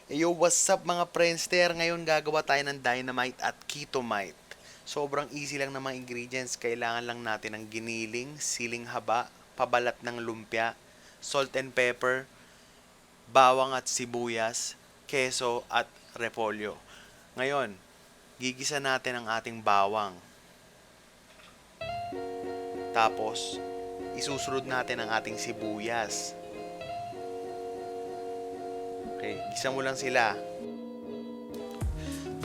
Yo, what's up mga Friendster? Ngayon gagawa tayo ng Dynamite at KETOmite. Sobrang easy lang ng mga ingredients. Kailangan lang natin ng giniling, siling haba, pabalat ng lumpia, salt and pepper, bawang at sibuyas, keso at repolyo. Ngayon, gigisa natin ang ating bawang. Tapos, isusunod natin ang ating sibuyas. Okay, gisa mo lang sila.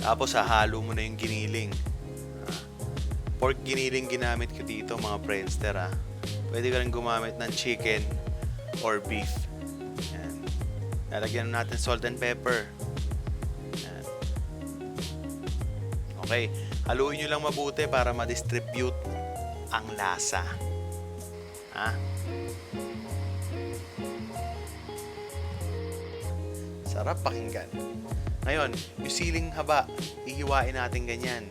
Tapos hahalo mo na yung giniling. Pork giniling ginamit ko dito mga Friendster . Pwede ka rin gumamit ng chicken or beef. Yan. Lalagyan natin salt and pepper. Yan. Okay, haluin nyo lang mabuti para ma-distribute ang lasa. Sarap pakinggan. Ngayon, yung siling haba, ihiwain natin ganyan.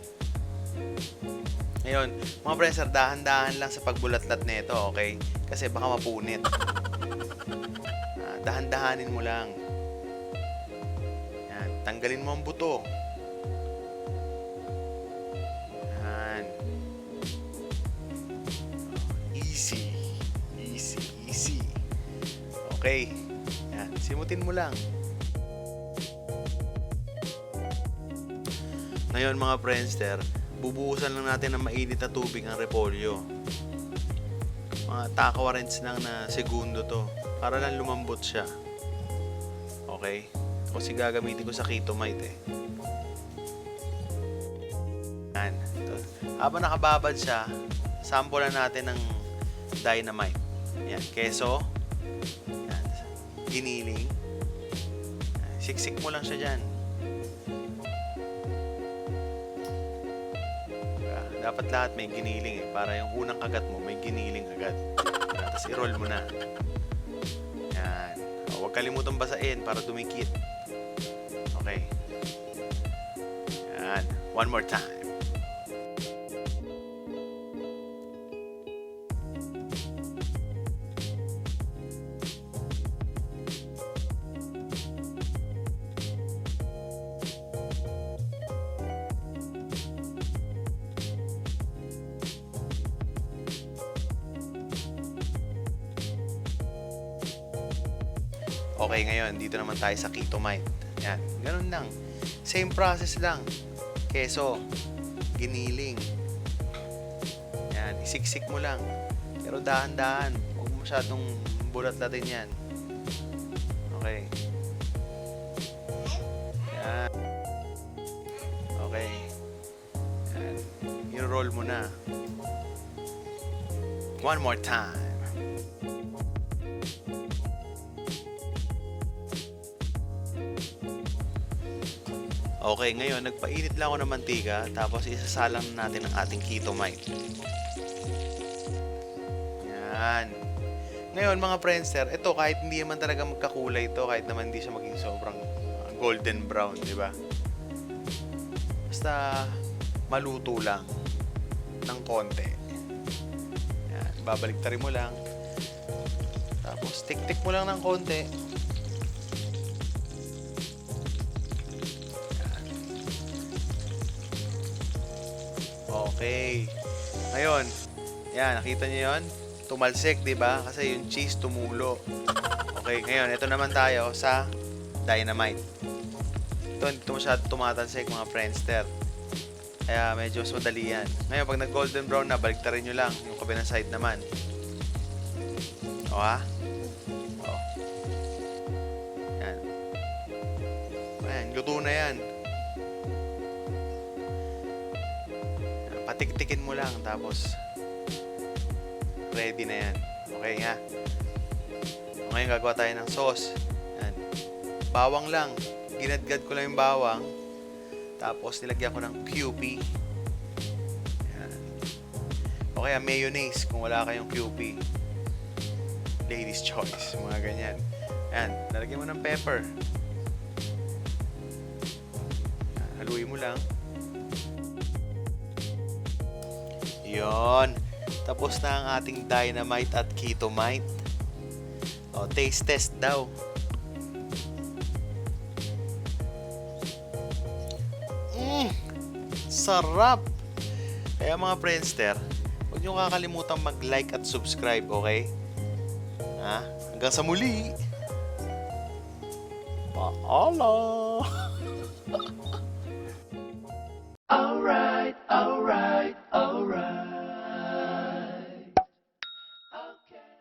Ngayon, mga Friendster, dahan-dahan lang sa pagbulatlat nito, okay? Kasi baka mapunit. Dahan-dahanin mo lang. Yan, tanggalin mo ang buto. Yan. Easy. Easy, easy. Okay. Yan, simutin mo lang. Ngayon mga Friendster, bubuhusan lang natin ng mainit na tubig ang repolyo. Mga takawarens lang na segundo to, para lang lumambot siya. Okay? Kasi gagamitin ko sa KETOmite Yan. Habang nakababad siya, sample na natin ng Dynamite. Yan, keso. Yan, giniling. Siksik mo lang siya dyan. Dapat lahat may giniling para yung unang kagat mo may giniling agad. Tapos i-roll mo na. Yan. Huwag kalimutang basain para dumikit. Okay. Yan. One more time. Okay, ngayon, dito naman tayo sa KETOmite. Yan, ganun lang. Same process lang. Keso, giniling. Yan, isiksik mo lang. Pero dahan-dahan. Huwag masyadong bulat-latin yan. Okay. Yan. Okay. Yan. I-roll mo na. One more time. Okay, ngayon, nagpainit lang ako ng mantika, tapos isasalang natin ang ating KETOmite. Yan. Ngayon, mga Friendster, ito kahit hindi naman talaga magkakulay ito, kahit naman hindi siya maging sobrang golden brown, di ba? Basta maluto lang ng konti. Yan, babaliktarin mo lang. Tapos, tik-tik mo lang ng konti. Okay. Ngayon, yan, nakita niyo 'yon? Tumalsik, 'di ba? Kasi yung cheese tumulo. Okay, ngayon, ito naman tayo sa Dynamite. Ito, hindi masyadong tumatalsik, mga Friendster. Kaya medyo mas madali yan. Ngayon, pag nag-golden brown na, baliktarin nyo lang yung kabilang side naman. O, ha? O. Yan. Ayan, luto na yan. Patik-tikin mo lang, tapos ready na yan. Okay ha? Ngayon gagawa tayo ng sauce. Yan. Bawang lang. Ginadgad ko lang yung bawang. Tapos nilagyan ko ng QP. Yan. O kaya mayonnaise kung wala kayong QP. Ladies choice. Mga ganyan. Yan. Nalagyan mo ng pepper. Yan. Haluin mo lang. Yon. Tapos na ang ating Dynamite at KETOmite. O, taste test daw. sarap! Kaya mga Friendster, huwag niyo kakalimutan mag-like at subscribe, okay? Hanggang sa muli! Paalam!